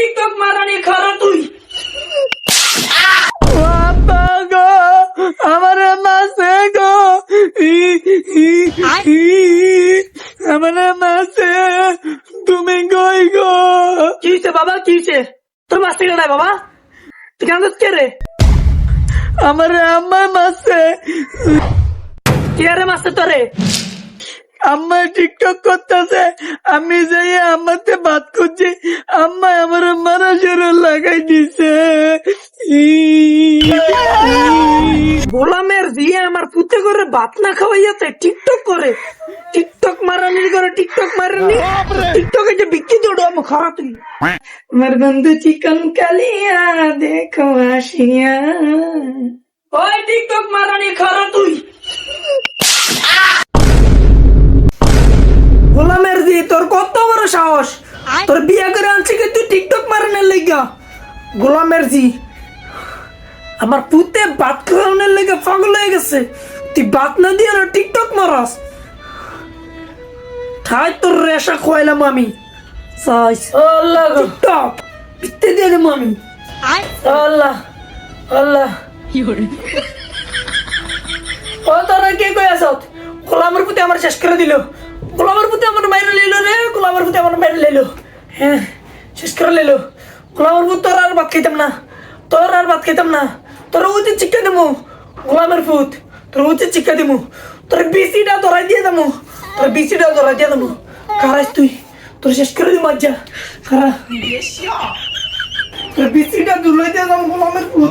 TikTok মারানি খারা তুই বাবা গো আমার মাসে গো আমার মাসে তুমি কই গো? কি হইছে বাবা, কি হইছে? তোর মাসে নাই বাবা, তুই কেন কে রে? আমার আম্মা মাসে। কি আরে মাসে তোরে? আম্মা টিকটক করতেছে, আমি যাই আম্মাতে ভাত খুঁজছি, আম্মা আমার মারা শুরু লাগাই দিছে। গোলামের দিয়ে আমার পুতে করে ভাত না খাওয়াইয়াতে টিকটক করে, টিকটক মারানি করে, টিকটক মারানি টিকটকে যে বিক্রি দৌড়ো আমি খারাপ তুই। আমার বন্ধু চিকন কালিয়া দেখো আসিয়া, ওই টিকটক মারানি খারাপ তুই। গোলামের দিয়ে তোর কত বড় সাহস, তোর বিয়া করে আনছে কি তুই টিকটক মারানোর লেগা? গোলামের জি আমার পুতে ভাত খাওয়ানোর লেগে পাগল হয়ে গেছে, তুই ভাত না দিয়ে না টিকটক মারাস। ঠাই তোর রেশা খোয়াইলাম আমি, আল্লাহ টিকটক বিতে দিয়ে দেবো আমি। আল্লাহ আল্লাহ ও তোরা কে কই আসত? গোলামের পুতে আমার শেষ করে দিল, গোলামের পুতে আমার মাইরে লইল রে, গোলামের পুতে আমার মাইরে লইল, হ্যাঁ শেষ করে লইল। গোলামের পুত তোর আর ভাত খাইতাম না, তোর আর ভাত খাইতাম না, তোর উচিত শিক্ষা দেবো। গোলামের পুত তোর উচিত শিক্ষা দেবো, তোর বিসিটা ধরাই দিয়ে দেবো, তোর বিসিটা ধরাই দিয়ে দেবো। কারাইস তুই, তোর শেষ করে দিব আজ্জা, কারা তোর বিসিটা ধুলাই দিয়ে দেবো গোলামের পুত।